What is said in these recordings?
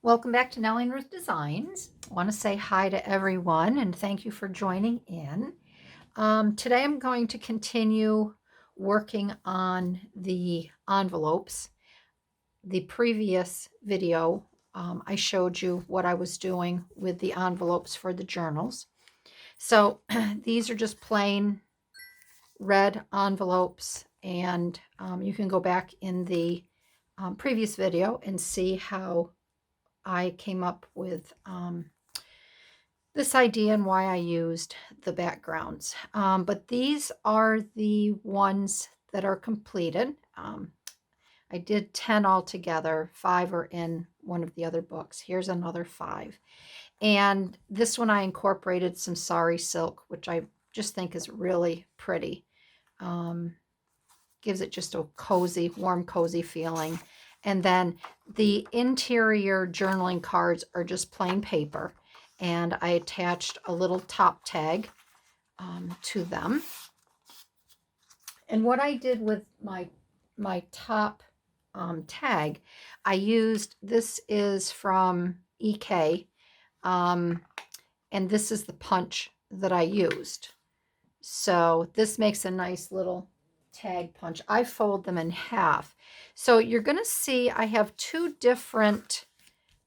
Welcome back to Nellie and Ruth Designs. I want to say hi to everyone and thank you for joining in. Today I'm going to continue working on the envelopes. The previous video, I showed you what I was doing with the envelopes for the journals. So these are just plain red envelopes, and you can go back in the previous video and see how I came up with this idea and why I used the backgrounds. But these are the ones that are completed. I did 10 altogether. 5 are in one of the other books. Here's another 5. And this one I incorporated some sari silk, which I just think is really pretty. Gives it just a cozy, warm, cozy feeling. And then the interior journaling cards are just plain paper. And I attached a little top tag to them. And what I did with my top tag, I used, this is from EK, and this is the punch that I used. So this makes a nice little tag punch. I fold them in half. So you're going to see I have two different,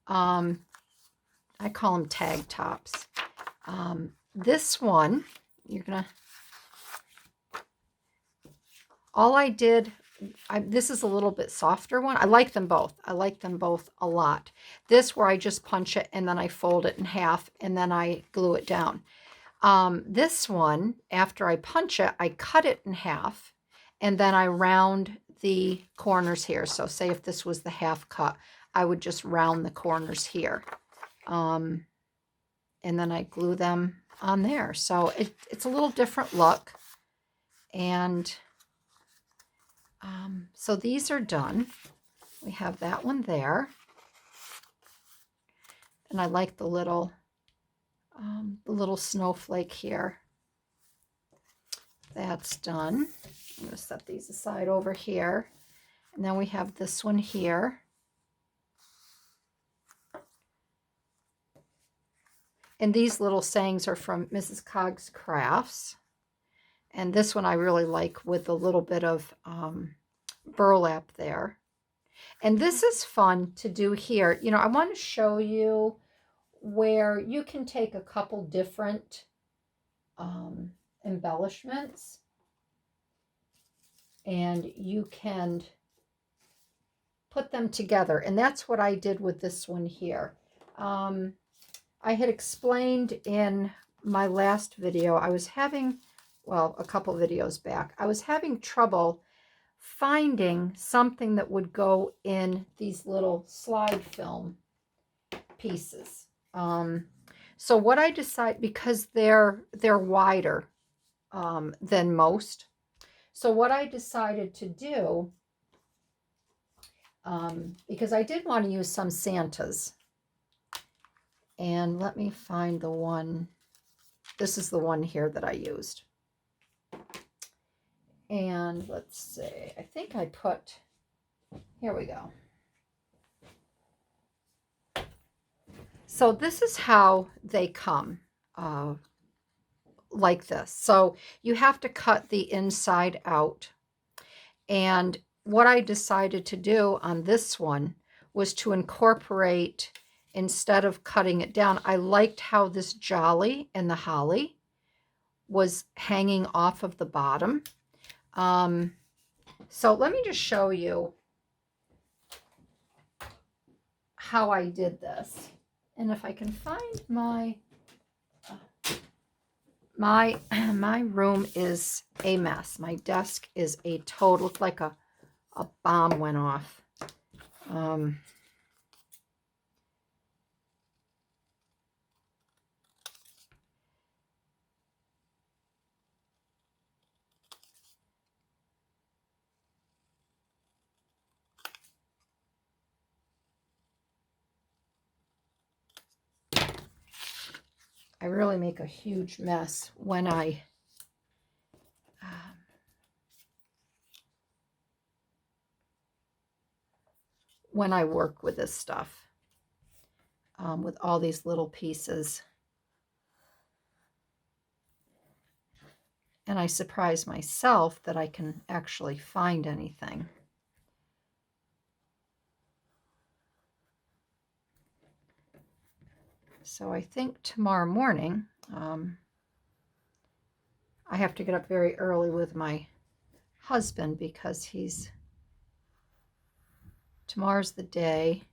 I call them tag tops. This one, you're going to, all I did, this is a little bit softer one. I like them both. I like them both a lot. This where I just punch it and then I fold it in half and then I glue it down. This one, after I punch it, I cut it in half and then I round the corners here. So say if this was the half cut, I would just round the corners here. And then I glue them on there. So it's a little different look. And so these are done. We have that one there. And I like the little snowflake here. That's done. I'm going to set these aside over here. And then we have this one here. And these little sayings are from Mrs. Cog's Crafts. And this one I really like with a little bit of burlap there. And this is fun to do here. You know, I want to show you where you can take a couple different embellishments and you can put them together. And that's what I did with this one here. I had explained in my last video, I was having, well, a couple videos back, I was having trouble finding something that would go in these little slide film pieces. So what I decided, because they're wider than most, so what I decided to do, because I did want to use some Santas, and let me find the one. This is the one here that I used. And let's see, I think I put, here we go. So this is how they come, like this. So you have to cut the inside out. And what I decided to do on this one was to incorporate, instead of cutting it down, I liked how this jolly and the holly was hanging off of the bottom. So let me just show you how I did this. And if I can find my room is a mess. My desk is a total, looked like a bomb went off. I really make a huge mess when I work with this stuff. with all these little pieces. And I surprise myself that I can actually find anything. So I think tomorrow morning, I have to get up very early with my husband because tomorrow's the day.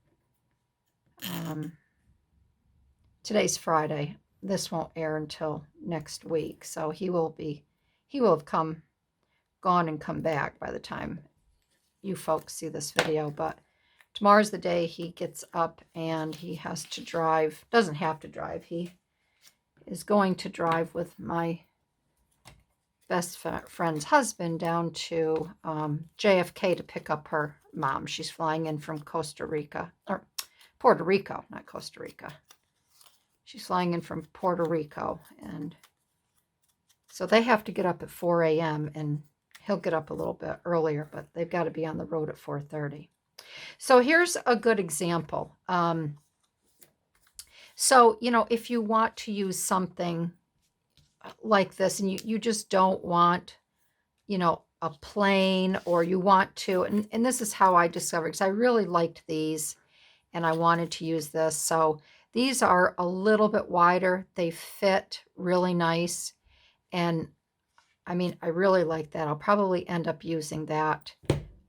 Today's Friday. This won't air until next week, so he will have gone and come back by the time you folks see this video. But tomorrow's the day he gets up and he has to drive. Doesn't have to drive. He is going to drive with my best friend's husband down to JFK to pick up her mom. She's flying in from Costa Rica, or Puerto Rico, not Costa Rica. She's flying in from Puerto Rico, and so they have to get up at 4 a.m. and he'll get up a little bit earlier, but they've got to be on the road at 4:30. So here's a good example. So, if you want to use something like this and you just don't want, a plain, or you want to, and this is how I discovered, because I really liked these and I wanted to use this. So these are a little bit wider. They fit really nice. And I mean, I really like that. I'll probably end up using that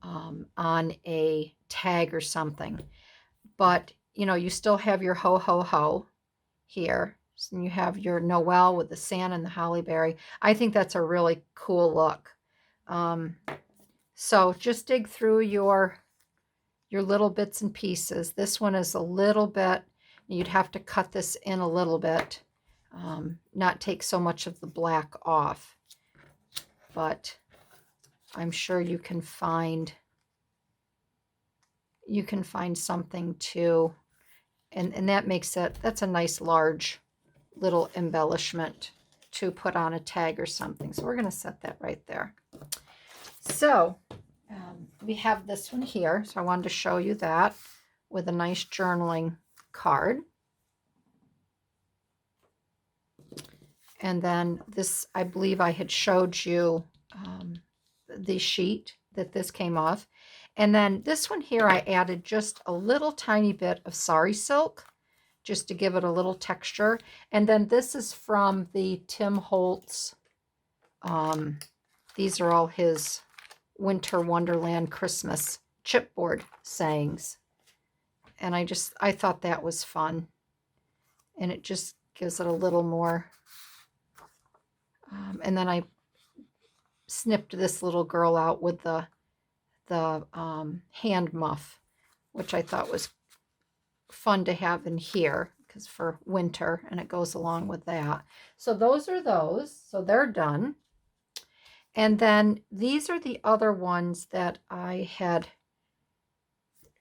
on a tag or something. But, you still have your ho, ho, ho here. And you have your Noel with the Santa and the holly berry. I think that's a really cool look. So just dig through your little bits and pieces. This one is a little bit, you'd have to cut this in a little bit, not take so much of the black off, but I'm sure you can find something too, and that makes that's a nice large little embellishment to put on a tag or something. So we're going to set that right there. So we have this one here. So I wanted to show you that with a nice journaling card. And then this, I believe I had showed you the sheet that this came off. And then this one here, I added just a little tiny bit of sari silk just to give it a little texture. And then this is from the Tim Holtz. These are all his Winter Wonderland Christmas chipboard sayings. And I thought that was fun. And it just gives it a little more. And then I snipped this little girl out with the hand muff, which I thought was fun to have in here because for winter, and it goes along with that. So those are those. So they're done. And then these are the other ones that I had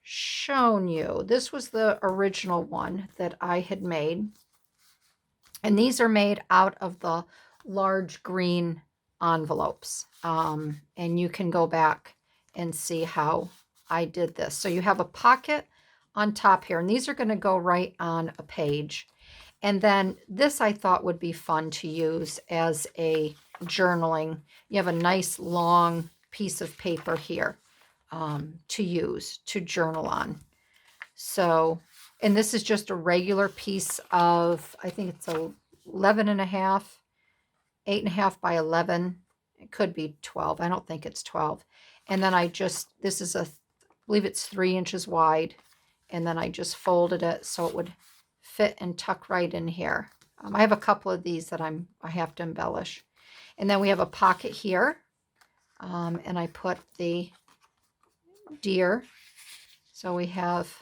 shown you. This was the original one that I had made. And these are made out of the large green envelopes. And you can go back and see how I did this. So you have a pocket on top here, and these are going to go right on a page. And then this I thought would be fun to use as a journaling. You have a nice long piece of paper here to use to journal on. So, and this is just a regular piece of, I think it's 11.5, 8.5 by 11. It could be 12. I don't think it's 12. And then this is I believe it's 3 inches wide. And then I just folded it so it would fit and tuck right in here. I have a couple of these that I have to embellish. And then we have a pocket here. And I put the deer. So we have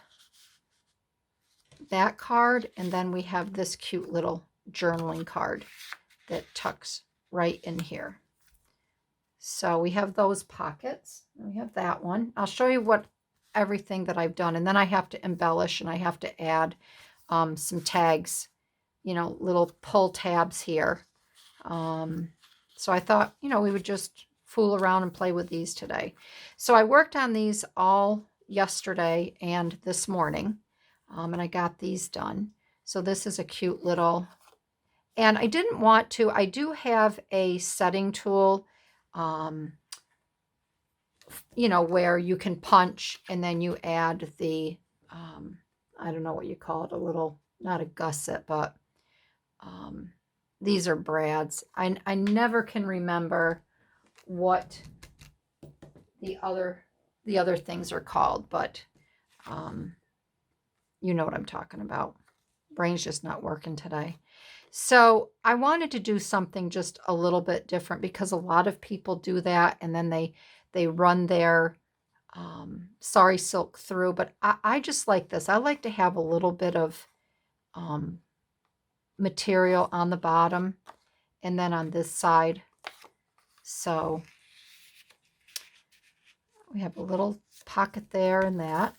that card, and then we have this cute little journaling card that tucks right in here. So we have those pockets. We have that one. I'll show you everything that I've done, and then I have to embellish, and I have to add some tags, little pull tabs here. So I thought, we would just fool around and play with these today. So I worked on these all yesterday and this morning. And I got these done. So this is a cute little, and I didn't want to, I do have a setting tool, you know, where you can punch and then you add the, I don't know what you call it, a little, not a gusset, but these are brads. I never can remember what the other things are called, but you know what I'm talking about. Brain's just not working today. So I wanted to do something just a little bit different because a lot of people do that and then they run their sari silk through, but I just like this. I like to have a little bit of material on the bottom and then on this side. So we have a little pocket there and that.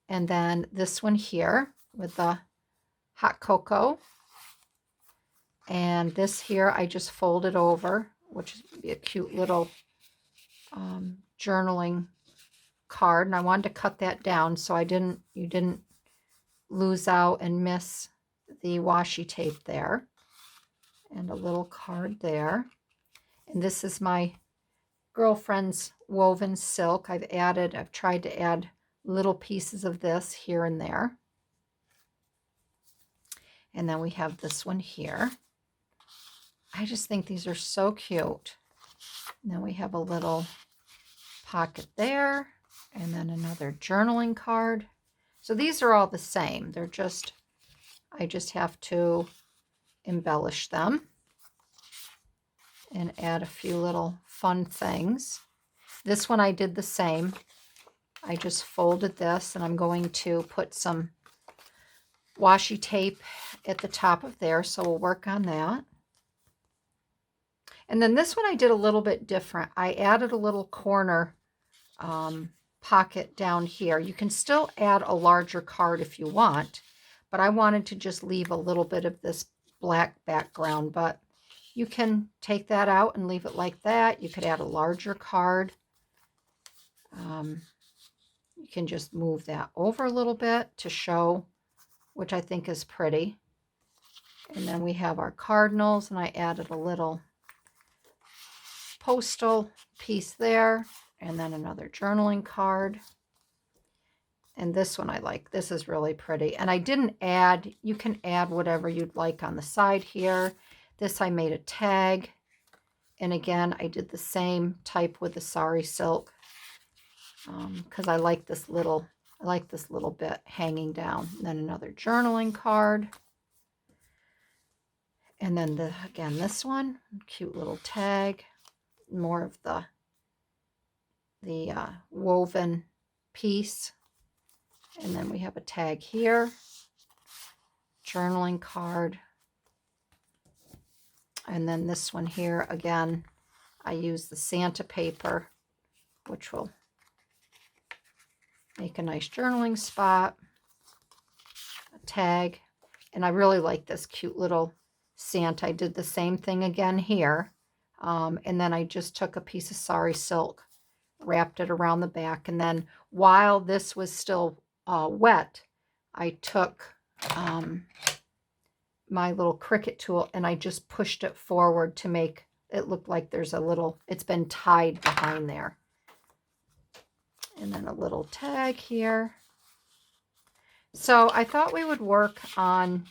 And then this one here with the hot cocoa. And this here I just folded over, which would be a cute little journaling card. And I wanted to cut that down so you didn't lose out and miss the washi tape there. And a little card there. And this is my girlfriend's woven silk. I've tried to add little pieces of this here and there. And then we have this one here. I just think these are so cute. And then we have a little pocket there, and then another journaling card. So these are all the same. They're just, I just have to embellish them and add a few little fun things. This one I did the same. I just folded this, and I'm going to put some washi tape at the top of there, so we'll work on that. And then this one I did a little bit different. I added a little corner pocket down here. You can still add a larger card if you want, but I wanted to just leave a little bit of this black background, but you can take that out and leave it like that. You could add a larger card. You can just move that over a little bit to show, which I think is pretty. And then we have our cardinals, and I added a little postal piece there, and then another journaling card. And this one I like. This is really pretty. And I didn't add, you can add whatever you'd like on the side here. This I made a tag. And again, I did the same type with the sari silk because I like this little bit hanging down. And then another journaling card. And then again, this one, cute little tag. More of the woven piece. And then we have a tag here, journaling card. And then this one here, again, I use the Santa paper, which will make a nice journaling spot, a tag. And I really like this cute little Santa. I did the same thing again here. And then I just took a piece of sari silk, wrapped it around the back. And then while this was still wet, I took my little Cricut tool and I just pushed it forward to make it look like there's a little, it's been tied behind there. And then a little tag here. So I thought we would work on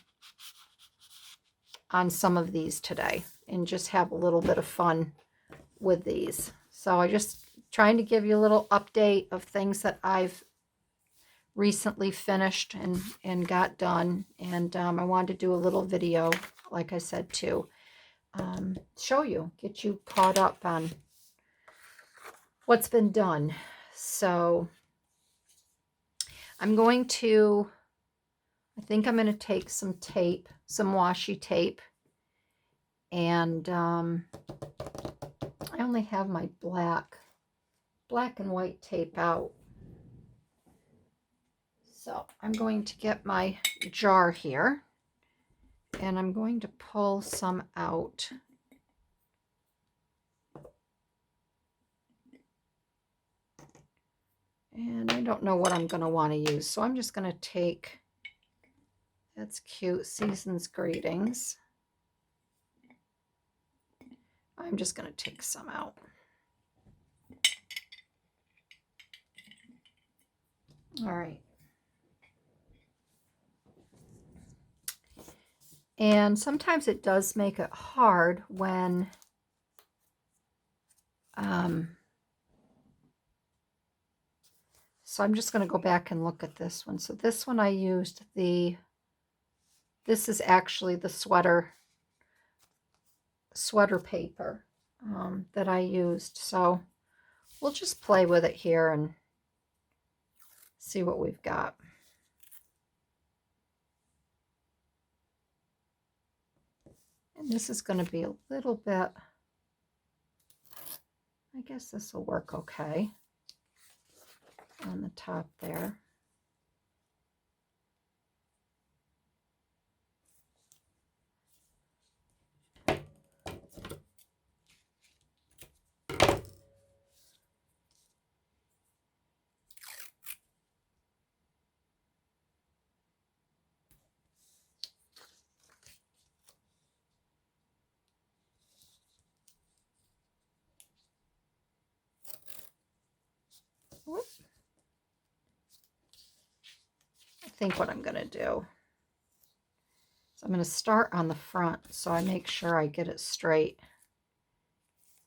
some of these today and just have a little bit of fun with these. So I just trying to give you a little update of things that I've recently finished and got done. And I wanted to do a little video, like I said, to show you, get you caught up on what's been done. So I'm going to, I think I'm going to take some tape, some washi tape, and I only have my black and white tape out. So I'm going to get my jar here, and I'm going to pull some out. And I don't know what I'm going to want to use, so I'm just going to take That's cute. Season's greetings. I'm just going to take some out. All right. And sometimes it does make it hard when so I'm just going to go back and look at this one. So this one I used this is actually the sweater paper that I used. So we'll just play with it here and see what we've got. And this is going to be a little bit, I guess this will work okay on the top there. I think what I'm going to do is I'm going to start on the front so I make sure I get it straight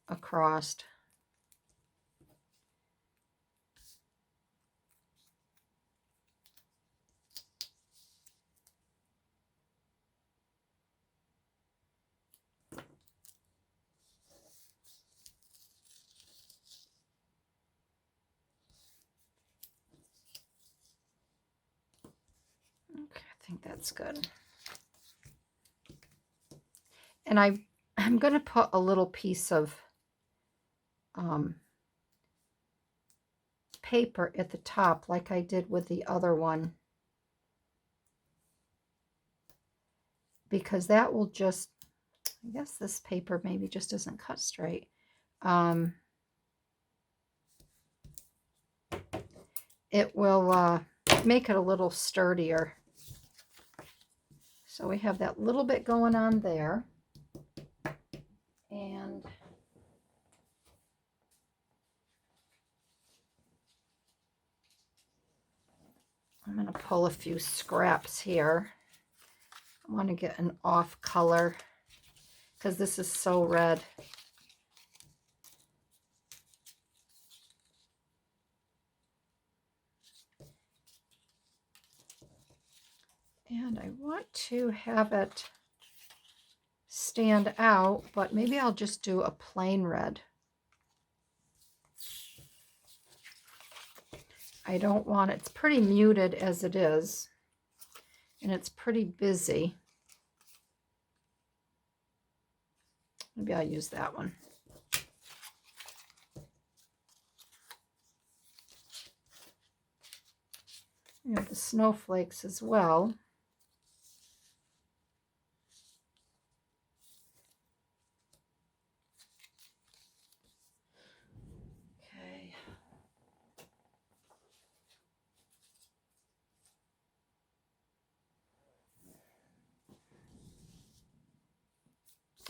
across. Okay, I think that's good. And I'm going to put a little piece of paper at the top like I did with the other one, because that will just, I guess this paper maybe just doesn't cut straight. It will make it a little sturdier. So we have that little bit going on there. And I'm going to pull a few scraps here. I want to get an off color because this is so red. And I want to have it stand out, but maybe I'll just do a plain red. I don't want it, it's pretty muted as it is, and it's pretty busy. Maybe I'll use that one. We have the snowflakes as well.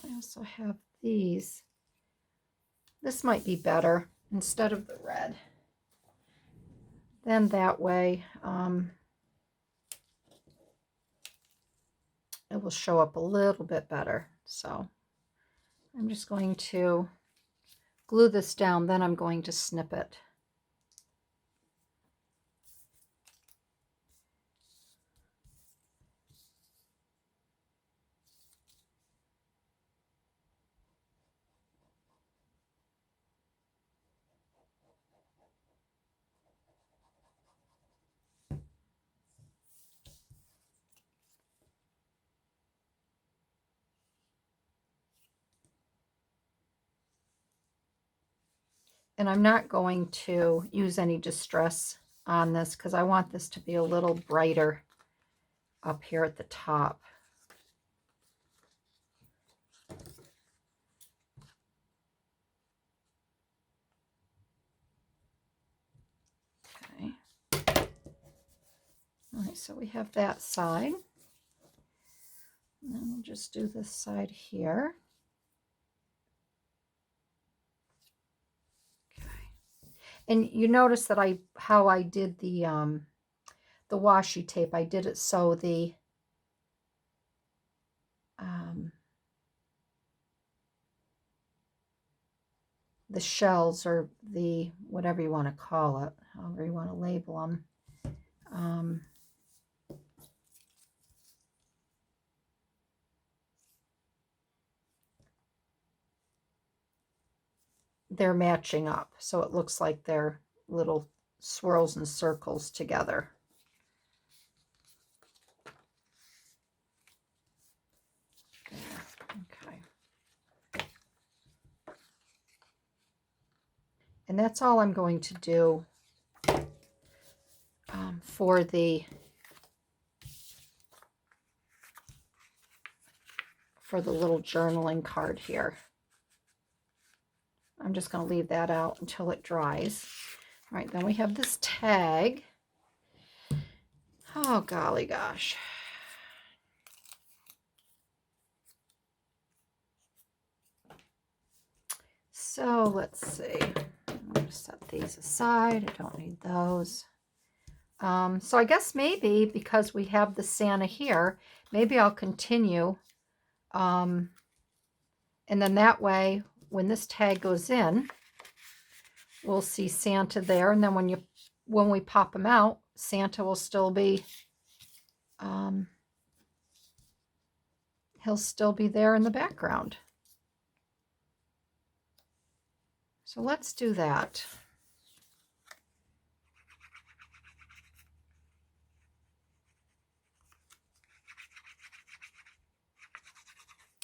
I also have these. This might be better instead of the red. Then that way it will show up a little bit better. So I'm just going to glue this down, then I'm going to snip it. And I'm not going to use any distress on this because I want this to be a little brighter up here at the top. Okay. All right, so we have that side. And then we'll just do this side here. Okay. And you notice that how I did the washi tape. I did it so the shells, or the whatever you want to call it, however you want to label them, they're matching up, so it looks like they're little swirls and circles together. Okay. And that's all I'm going to do for the little journaling card here. I'm just going to leave that out until it dries. All right, then we have this tag. Oh, golly gosh. So let's see. I'm going to set these aside. I don't need those. So I guess maybe because we have the Santa here, maybe I'll continue. And then that way, when this tag goes in, we'll see Santa there. And then when we pop them out, Santa will still be, he'll still be there in the background. So let's do that.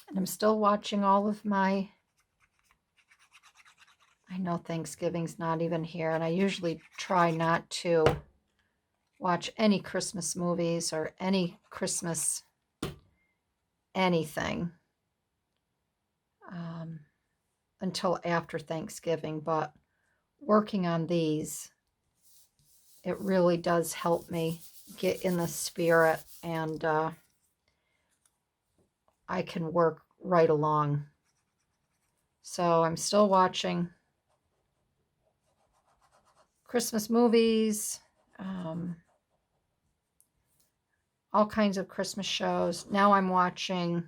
And I'm still watching all of my, I know Thanksgiving's not even here, and I usually try not to watch any Christmas movies or any Christmas anything until after Thanksgiving, but working on these, it really does help me get in the spirit, and I can work right along. So I'm still watching Christmas movies, all kinds of Christmas shows. Now I'm watching,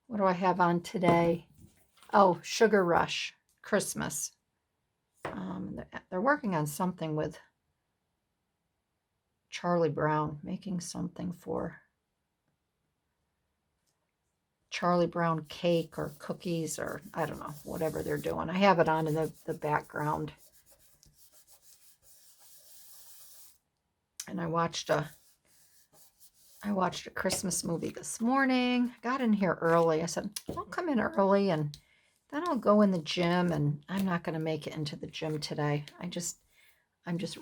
what do I have on today? Oh, Sugar Rush Christmas. They're working on something with Charlie Brown, making something for Charlie Brown cake or cookies, or I don't know, whatever they're doing. I have it on in the background. And I watched a Christmas movie this morning. I got in here early. I said, I'll come in early and then I'll go in the gym, and I'm not going to make it into the gym today. I'm just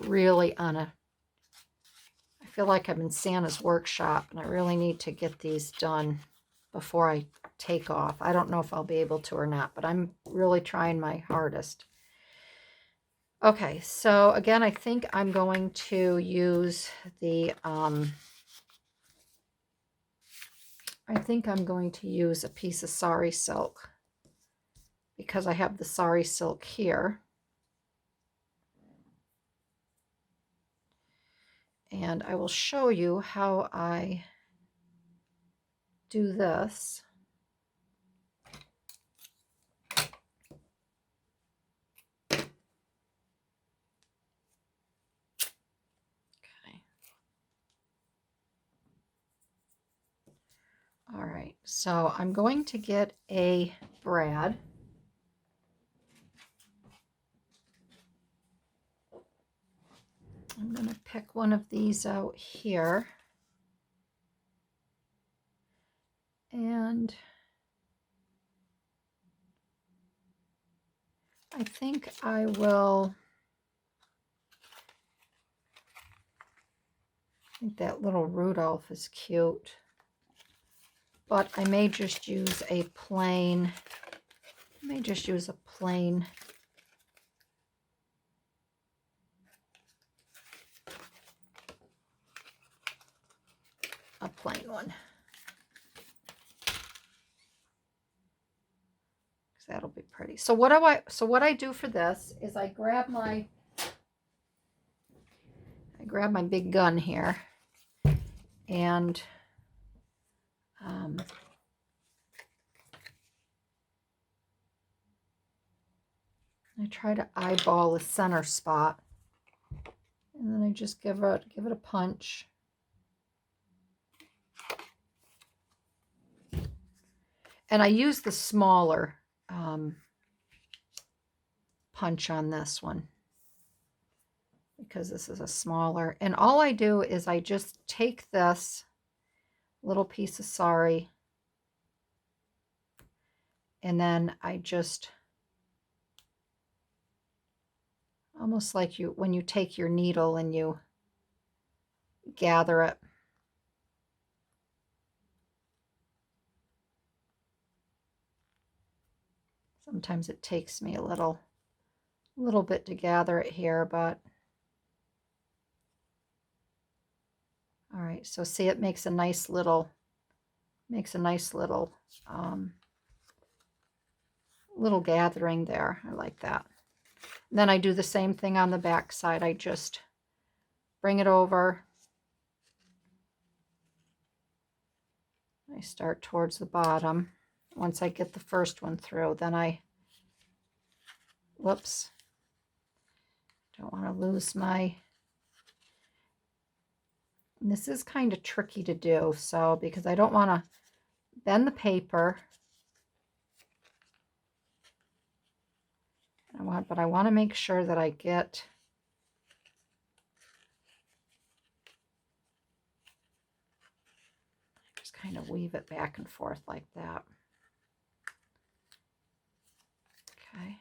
really I feel like I'm in Santa's workshop, and I really need to get these done before I take off. I don't know if I'll be able to or not, but I'm really trying my hardest. Okay, so again, I think I'm going to use the, a piece of sari silk, because I have the sari silk here. And I will show you how I do this. Okay. All right, so I'm going to get a brad. I'm going to pick one of these out here. And I think I think that little Rudolph is cute. But I may just use a plain, plain one. that'll be pretty. So what I do for this is I grab my big gun here, and I try to eyeball the center spot, and then I just give it a punch. And I use the smaller punch on this one because this is a smaller. And all I do is I just take this little piece of sari, and then I just, almost like when you take your needle and you gather it. Sometimes it takes me a little bit to gather it here, but all right. So see, it makes a nice little little gathering there. I like that. And then I do the same thing on the back side. I just bring it over. I start towards the bottom. Once I get the first one through, then whoops, don't want to lose my, and this is kind of tricky to do, so because I don't want to bend the paper, but I want to make sure that I get just kind of weave it back and forth like that. Okay.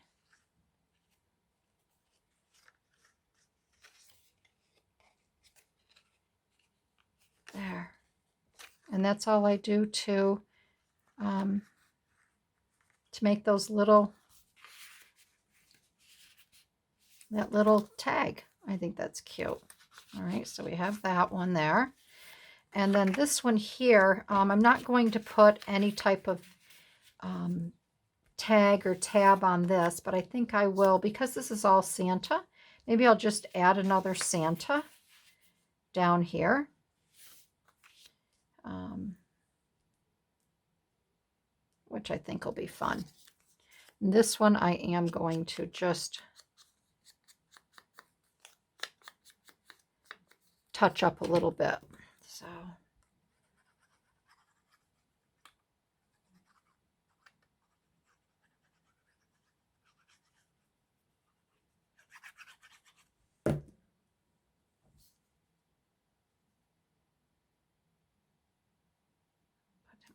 There. And that's all I do to make those that little tag. I think that's cute. All right, so we have that one there. And then this one here, I'm not going to put any type of tag or tab on this, but I think I will, because this is all Santa. Maybe I'll just add another Santa down here. Which I think will be fun. And this one I am going to just touch up a little bit. So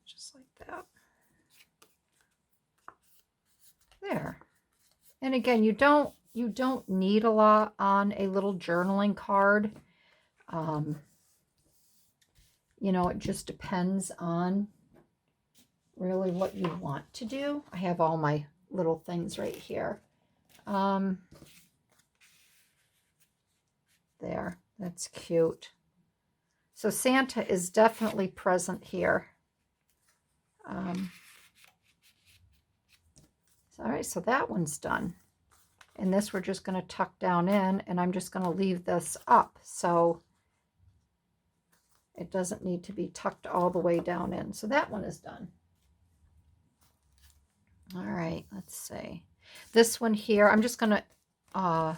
just like that. There. And again, you don't need a lot on a little journaling card. You know, it just depends on really what you want to do. I have all my little things right here. There, that's cute. So Santa is definitely present here. All right, so that one's done. And this we're just going to tuck down in, and I'm just going to leave this up. So it doesn't need to be tucked all the way down in. So that one is done. All right, let's see. This one here, I'm just going to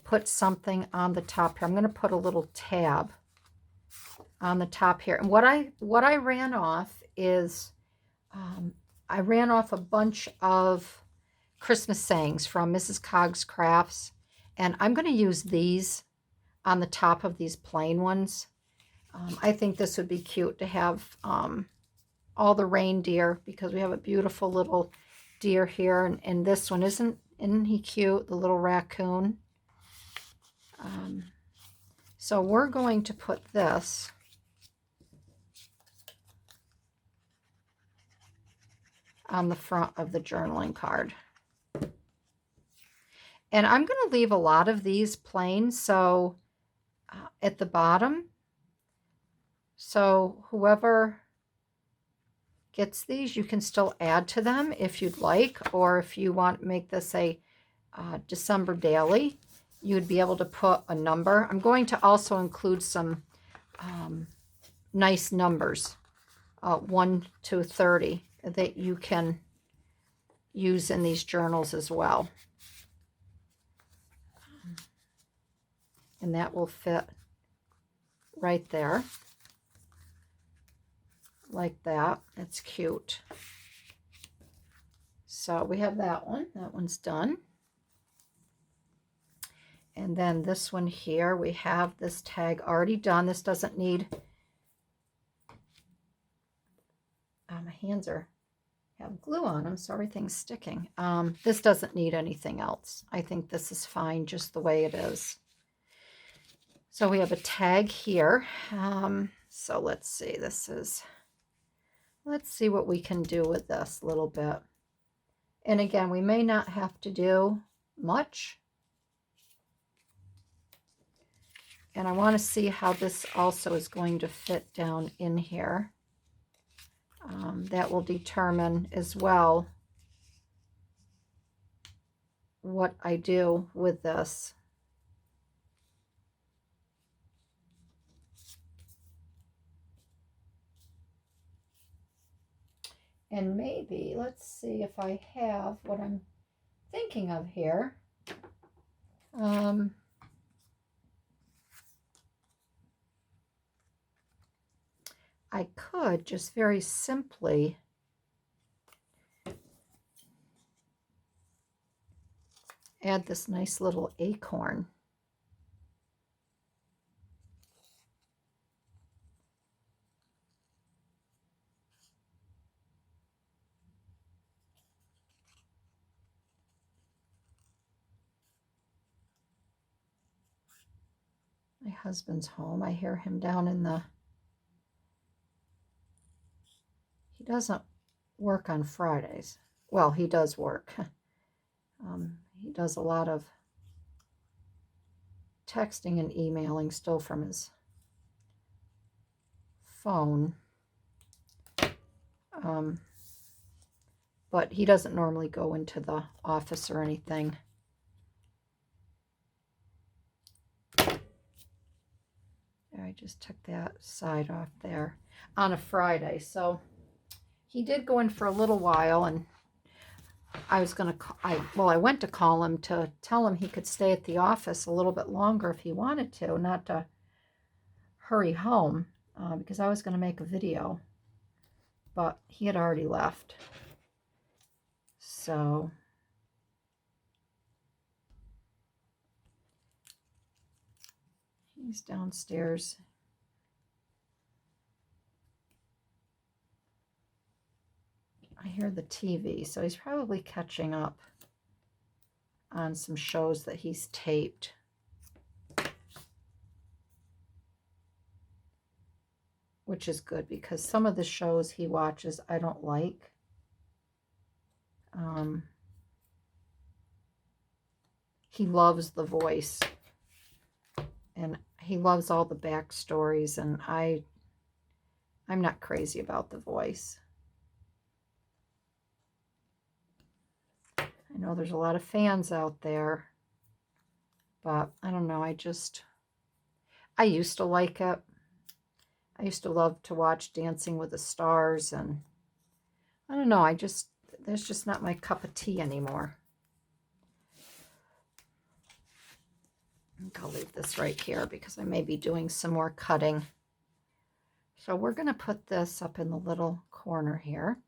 put something on the top here. I'm going to put a little tab on the top here. And what I ran off is, I ran off a bunch of Christmas sayings from Mrs. Cog's Crafts, and I'm going to use these on the top of these plain ones. I think this would be cute to have all the reindeer, because we have a beautiful little deer here, and this one isn't he cute, the little raccoon? So we're going to put this on the front of the journaling card. And I'm going to leave a lot of these plain, so at the bottom, so whoever gets these, you can still add to them if you'd like, or if you want to make this a December daily, you'd be able to put a number. I'm going to also include some nice numbers, 1 to 30, that you can use in these journals as well. And that will fit right there, like that. It's cute. So we have that one. That one's done. And then this one here, we have this tag already done. This doesn't need, my hands have glue on them, so everything's sticking. This doesn't need anything else. I think this is fine just the way it is. So we have a tag here. So let's see, let's see what we can do with this a little bit. And again, we may not have to do much. And I want to see how this also is going to fit down in here. That will determine as well what I do with this. And maybe, let's see if I have what I'm thinking of here. I could just very simply add this nice little acorn. My husband's home. I hear him down in the... He doesn't work on Fridays. Well, he does work. He does a lot of texting and emailing still from his phone. But he doesn't normally go into the office or anything. I just took that side off there on a Friday. So he did go in for a little while, and I was going to, I went to call him to tell him he could stay at the office a little bit longer if he wanted to, not to hurry home, because I was going to make a video, but he had already left. So he's downstairs. I hear the TV, so he's probably catching up on some shows that he's taped. Which is good, because some of the shows he watches I don't like. He loves The Voice, and he loves all the backstories, and I'm not crazy about The Voice. I know there's a lot of fans out there, but I don't know, I used to like it. I used to love to watch Dancing with the Stars, and I don't know, there's just not my cup of tea anymore. I'll leave this right here because I may be doing some more cutting. So we're going to put this up in the little corner here.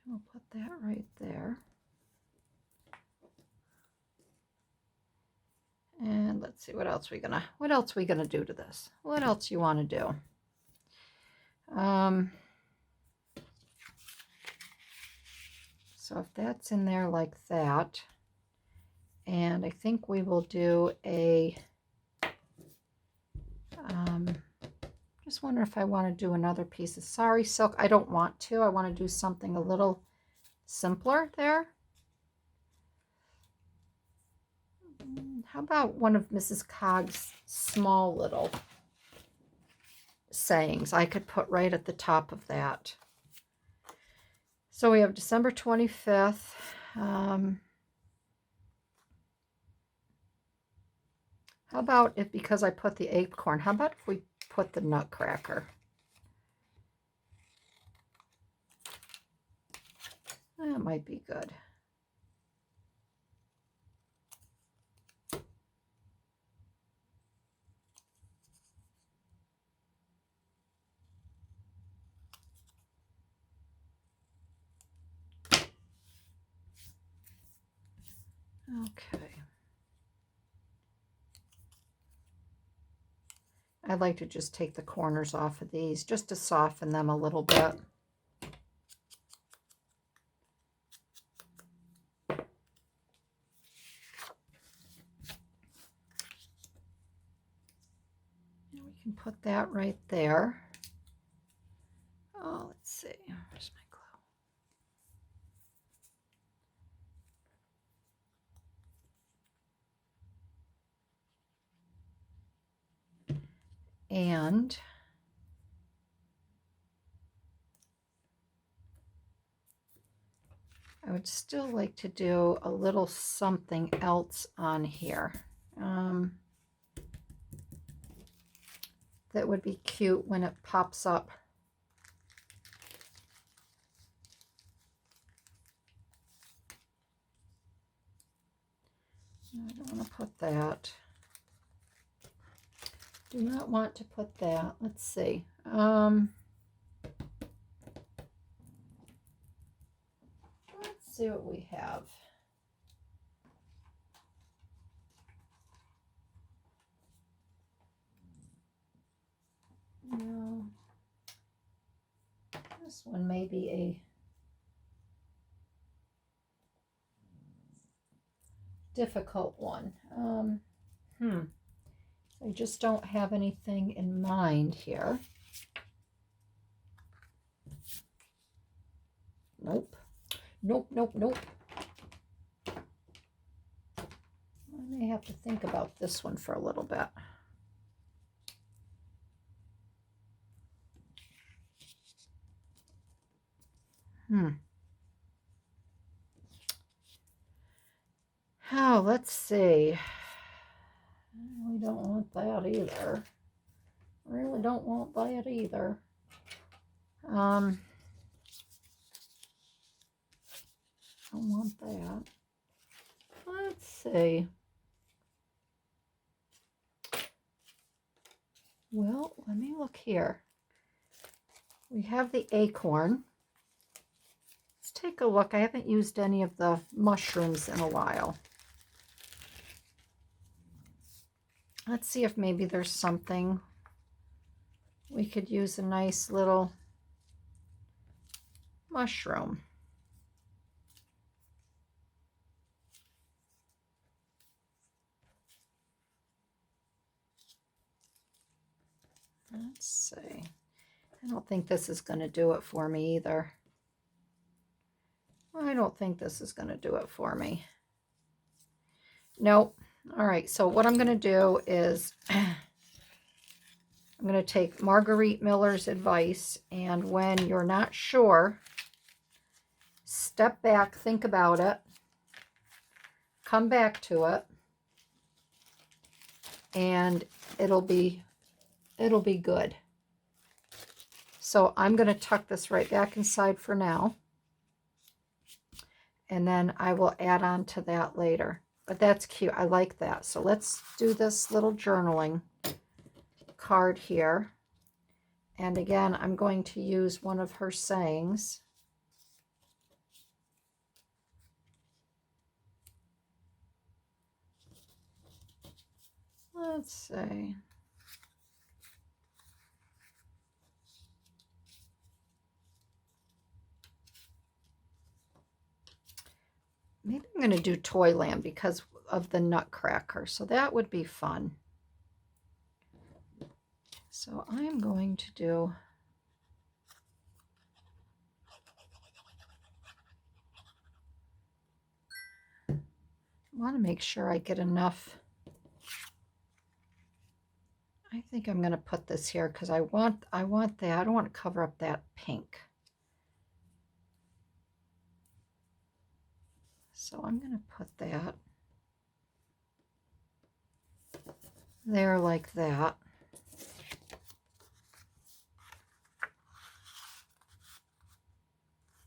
We'll put that right there. And let's see, what else we gonna do to this? What else you want to do? So if that's in there like that, and I think we will do a, just wonder if I want to do another piece of sari silk. I don't want to. I want to do something a little simpler there. How about one of Mrs. Cog's small little sayings I could put right at the top of that. So we have December 25th. How about if, because I put the acorn, how about if we put the nutcracker? That might be good. Okay. I'd like to just take the corners off of these just to soften them a little bit. And we can put that right there. Oh, let's see. Where's my glue? And I would still like to do a little something else on here. That would be cute when it pops up. I don't want to put that. Do not want to put that. Let's see. Let's see what we have. No. This one may be a difficult one. I just don't have anything in mind here. Nope. Nope. I may have to think about this one for a little bit. Oh, let's see. We don't want that either. Really don't want that either. Don't want that. Let's see. Well, let me look here. We have the acorn. Let's take a look. I haven't used any of the mushrooms in a while. Let's see if maybe there's something we could use, a nice little mushroom. Let's see. I don't think this is going to do it for me either. I don't think this is going to do it for me. Nope. All right, so what I'm going to do is I'm going to take Marguerite Miller's advice, and when you're not sure, step back, think about it, come back to it, and it'll be good. So I'm going to tuck this right back inside for now, and then I will add on to that later. But that's cute. I like that. So let's do this little journaling card here. And again, I'm going to use one of her sayings. Let's see. Maybe I'm going to do Toyland because of the Nutcracker. So that would be fun. So I'm going to do... I want to make sure I get enough. I think I'm going to put this here because I want that. I don't want to cover up that pink. So I'm going to put that there like that.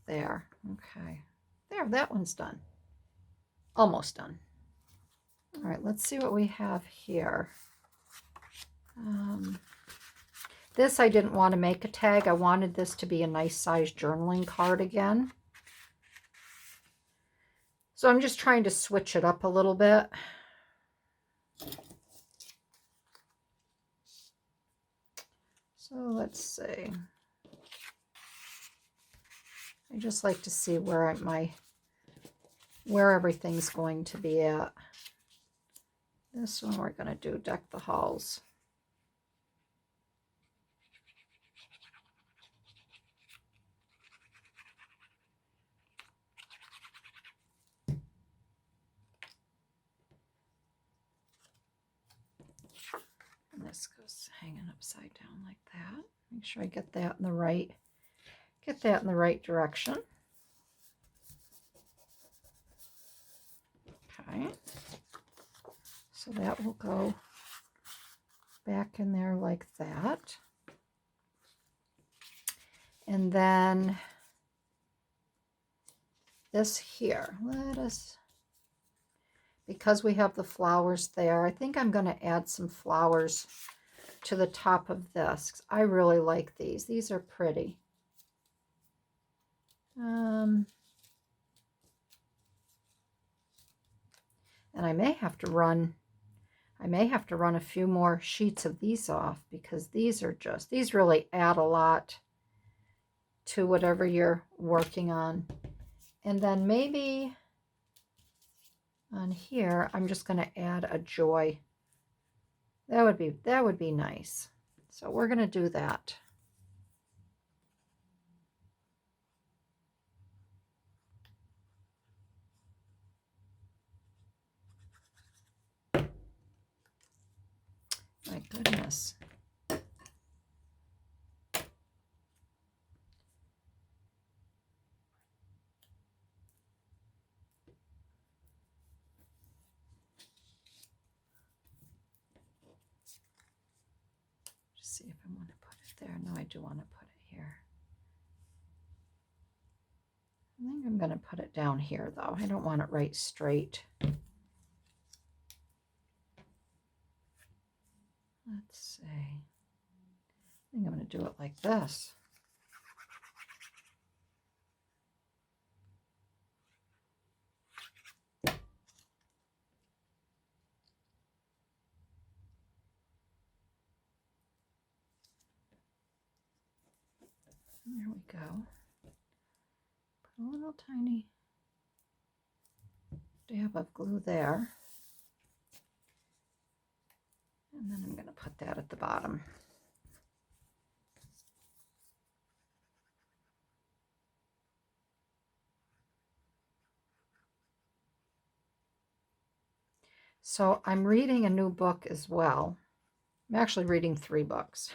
There. Okay. There, that one's done. Almost done. All right, let's see what we have here. This I didn't want to make a tag. I wanted this to be a nice size journaling card again. So I'm just trying to switch it up a little bit. So let's see. I just like to see where everything's going to be at. This one we're going to do Deck the Halls. And this goes hanging upside down like that. Make sure I get that in the right direction. Okay. So that will go back in there like that. And then this here, because we have the flowers there, I think I'm going to add some flowers to the top of this. I really like these. These are pretty. And I may have to run a few more sheets of these off because these really add a lot to whatever you're working on. And then maybe on here, I'm just going to add a joy. That would be nice. So we're going to do that. My goodness. Just see if I want to put it there. No, I do want to put it here. I think I'm going to put it down here, though. I don't want it right straight. Let's see. I think I'm going to do it like this. There we go. Put a little tiny dab of glue there. And then I'm going to put that at the bottom. So I'm reading a new book as well. I'm actually reading 3 books.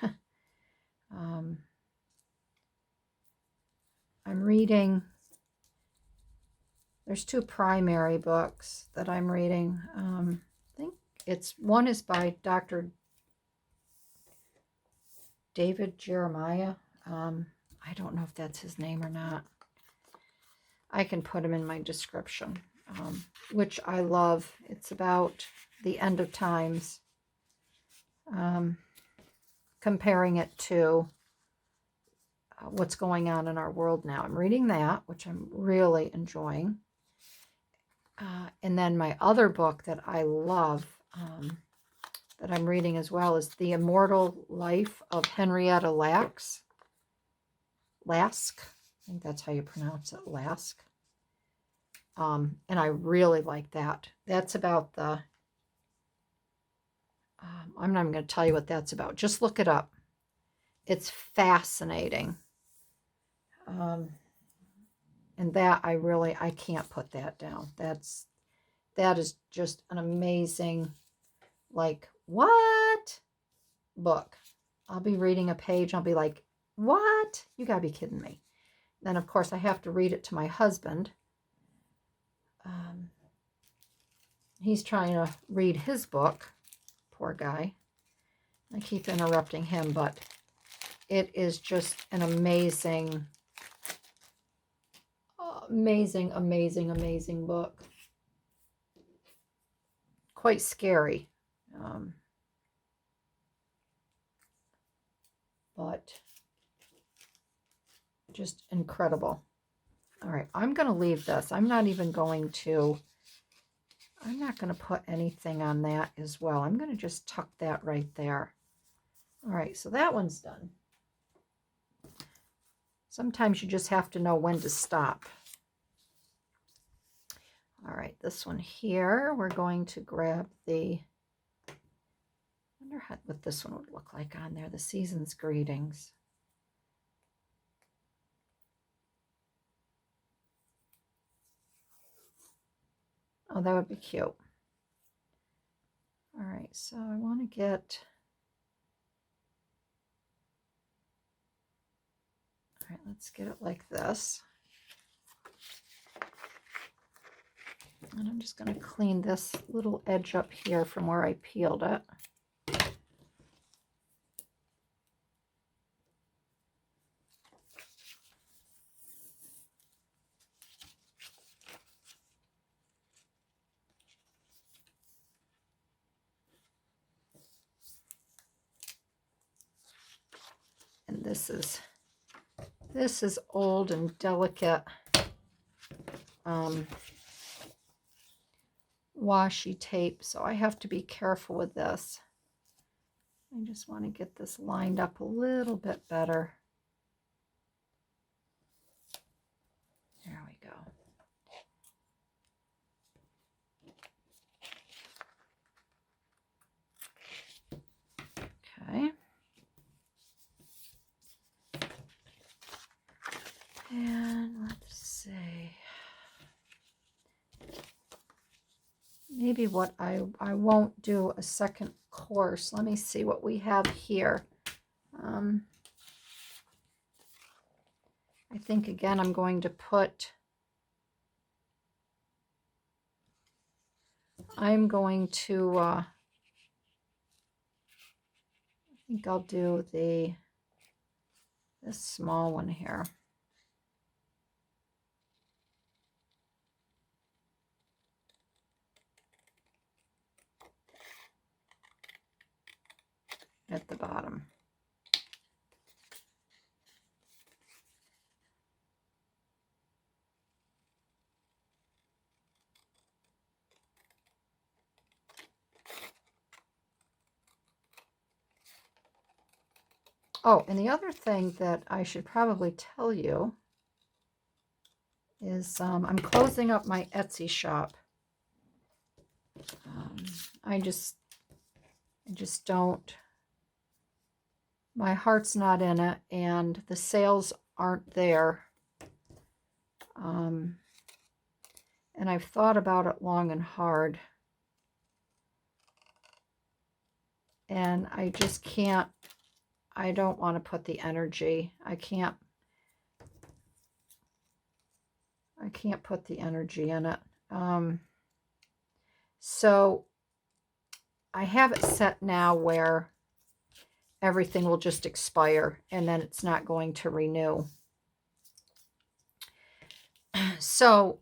I'm reading, there's 2 primary books that I'm reading. I think one is by Dr. David Jeremiah. I don't know if that's his name or not. I can put him in my description, which I love. It's about the end of times, comparing it to what's going on in our world now. I'm reading that, which I'm really enjoying. And then my other book that I love, that I'm reading as well is The Immortal Life of Henrietta Lacks. Lask. I think that's how you pronounce it, Lask. And I really like that. That's about the... I'm not even going to tell you what that's about. Just look it up. It's fascinating. And that I can't put that down. That is just an amazing, like, what book. I'll be reading a page. I'll be like, what? You gotta be kidding me. Then, of course, I have to read it to my husband. He's trying to read his book. Poor guy. I keep interrupting him, but it is just an amazing, amazing book. Quite scary. But just incredible. All right, I'm going to leave this. I'm not going to put anything on that as well. I'm going to just tuck that right there. All right, so that one's done. Sometimes you just have to know when to stop. All right, this one here, we're going to grab the, I wonder what this one would look like on there, the Season's Greetings. Oh, that would be cute. All right, so I want to get, all right, let's get it like this. And I'm just going to clean this little edge up here from where I peeled it. And this is old and delicate washi tape, so I have to be careful with this. I just want to get this lined up a little bit better. There we go. Okay. And let's see. Maybe what I won't do a second course. Let me see what we have here. I think again I'm going to put, I think I'll do this small one here. At the bottom. Oh, and the other thing that I should probably tell you is I'm closing up my Etsy shop. I just don't, my heart's not in it, and the sales aren't there. And I've thought about it long and hard. And I just can't, I don't want to put the energy. I can't put the energy in it. So I have it set now where everything will just expire and then it's not going to renew. So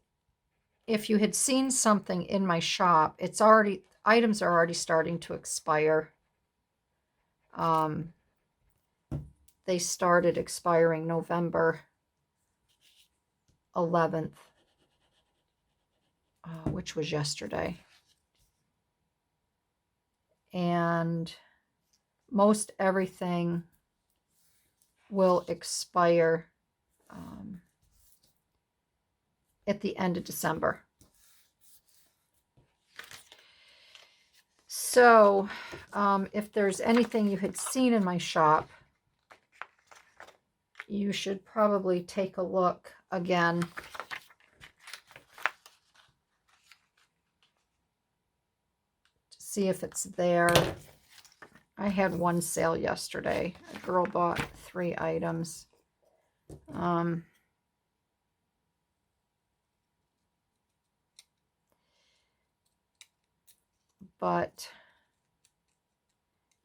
if you had seen something in my shop, items are already starting to expire. They started expiring November 11th, which was yesterday. and most everything will expire at the end of December. So if there's anything you had seen in my shop, you should probably take a look again. To see if it's there. I had one sale yesterday. A girl bought 3 items. But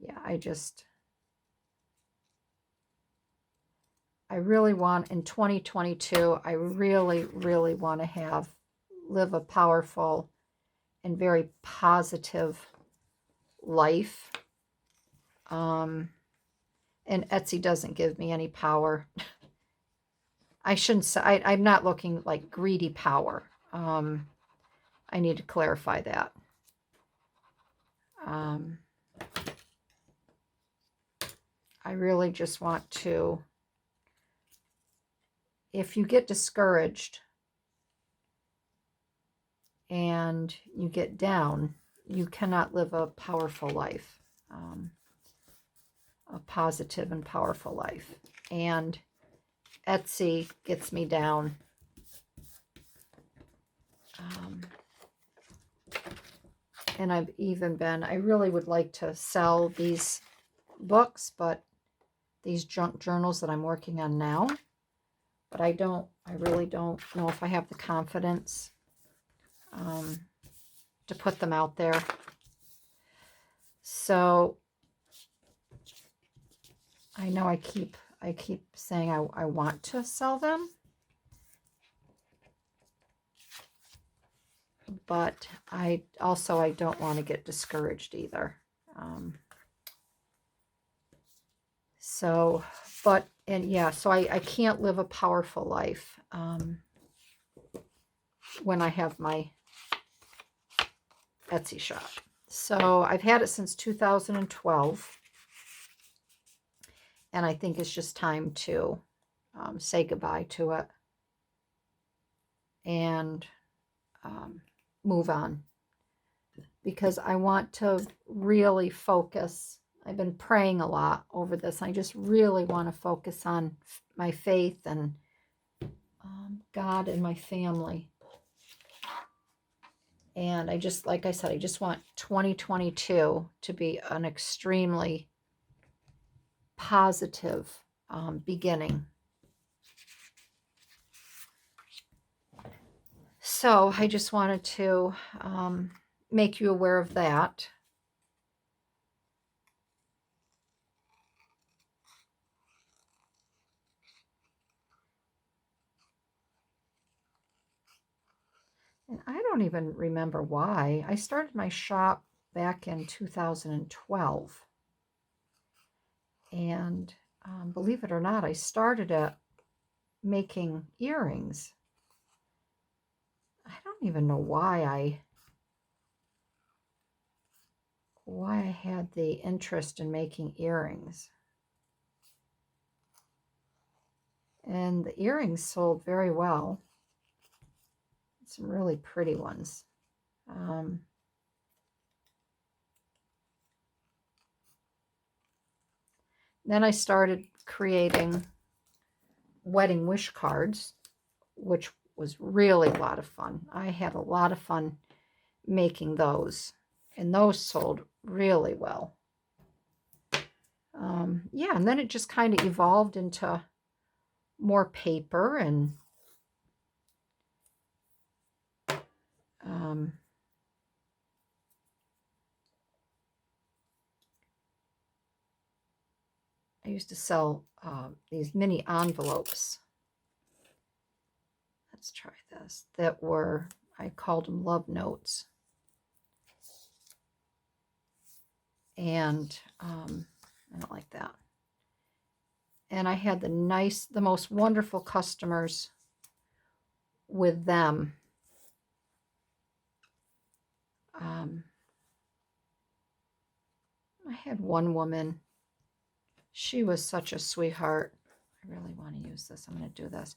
yeah, I really want, in 2022, I really, really want to live a powerful and very positive life. And Etsy doesn't give me any power. I shouldn't say, I'm not looking like greedy power. I need to clarify that. I really just want to, if you get discouraged and you get down, you cannot live a powerful life, a positive and powerful life. And Etsy gets me down. And I've even been, I really would like to sell these books, but these junk journals that I'm working on now, but I really don't know if I have the confidence to put them out there. So I know I keep saying I want to sell them, but I don't want to get discouraged either. So I can't live a powerful life when I have my Etsy shop. So I've had it since 2012, and I think it's just time to say goodbye to it and move on, because I want to really focus. I've been praying a lot over this. I just really want to focus on my faith and God and my family. And I just, like I said, I just want 2022 to be an extremely positive beginning. So I just wanted to make you aware of that. And I don't even remember why. I started my shop back in 2012. And believe it or not, I started at making earrings. I don't even know why I had the interest in making earrings. And the earrings sold very well. Some really pretty ones. Then I started creating wedding wish cards, which was really a lot of fun. I had a lot of fun making those, and those sold really well. Yeah, and then it just kind of evolved into more paper and I used to sell these mini envelopes. Let's try this. That were, I called them love notes. And I don't like that. And I had the most wonderful customers with them. had one woman, she was such a sweetheart. I really want to use this. I'm going to do this.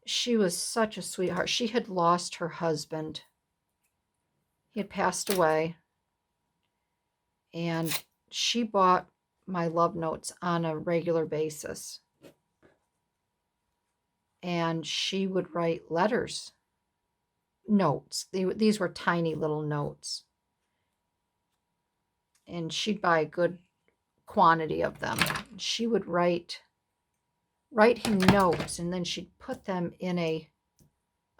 She was such a sweetheart. She had lost her husband. He had passed away. And she bought my love notes on a regular basis. And she would write letters, notes. These were tiny little notes. And she'd buy a good quantity of them. She would write him notes, and then she'd put them in a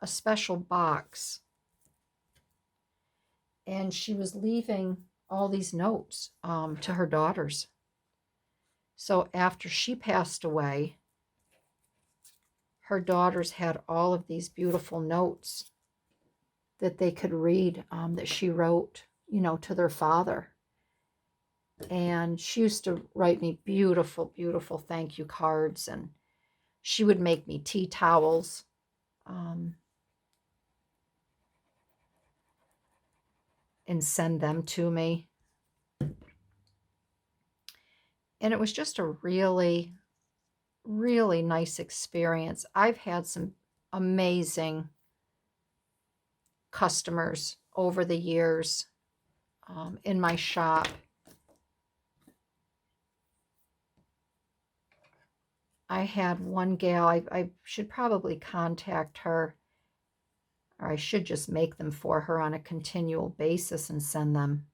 special box. And she was leaving all these notes to her daughters. So after she passed away, her daughters had all of these beautiful notes that they could read, that she wrote, you know, to their father. And she used to write me beautiful, beautiful thank you cards, and she would make me tea towels. And send them to me. And it was just a really, really nice experience. I've had some amazing customers over the years in my shop. I had one gal, I should probably contact her, or I should just make them for her on a continual basis and send them.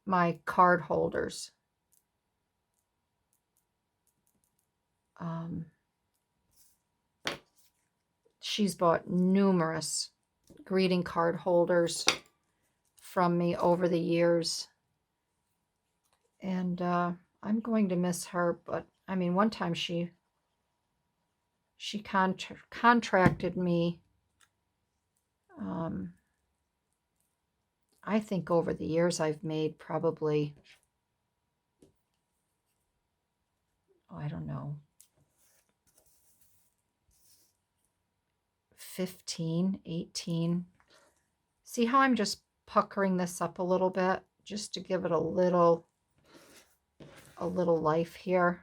My card holders. She's bought numerous greeting card holders from me over the years. And I'm going to miss her, but I mean, one time she contracted me. I think over the years I've made probably, I don't know, 15, 18. See how I'm just puckering this up a little bit just to give it a little life here.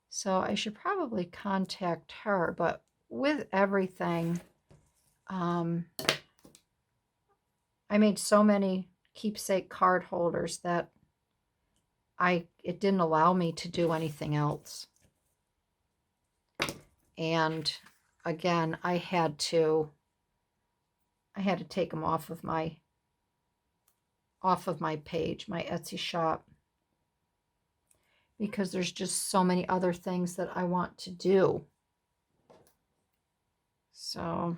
So I should probably contact her, but with everything, I made so many keepsake card holders that it didn't allow me to do anything else. And again, I had to take them off of my page, my Etsy shop, because there's just so many other things that I want to do. So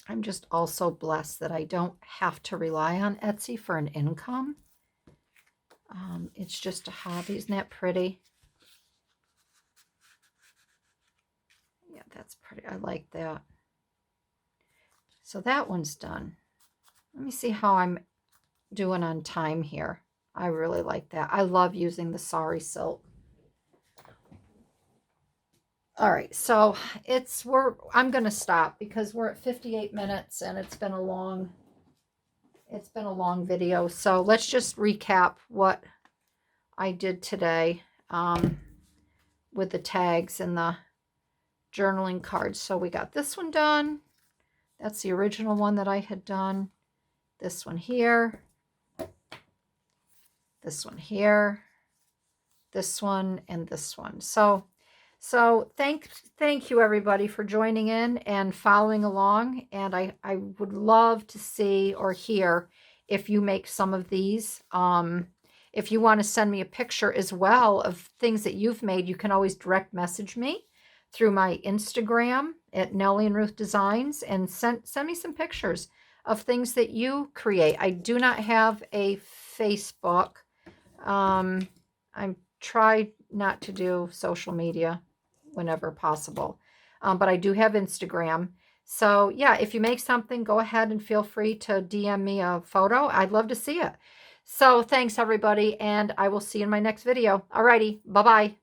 I'm just also blessed that I don't have to rely on Etsy for an income. It's just a hobby. Isn't that pretty? Yeah, that's pretty. I like that. So that one's done. Let me see how I'm doing on time here. I really like that. I love using the sari silk. All right, so I'm going to stop because we're at 58 minutes and it's been a long video. So let's just recap what I did today with the tags and the journaling cards. So we got this one done. That's the original one that I had done. This one here. This one here. This one and this one. So thank you everybody for joining in and following along. And I would love to see or hear if you make some of these. If you want to send me a picture as well of things that you've made, you can always direct message me through my Instagram at Nellie and Ruth Designs, and send me some pictures of things that you create. I do not have a Facebook. I try not to do social media whenever possible. But I do have Instagram. So yeah, if you make something, go ahead and feel free to DM me a photo. I'd love to see it. So thanks everybody, and I will see you in my next video. Alrighty, bye-bye.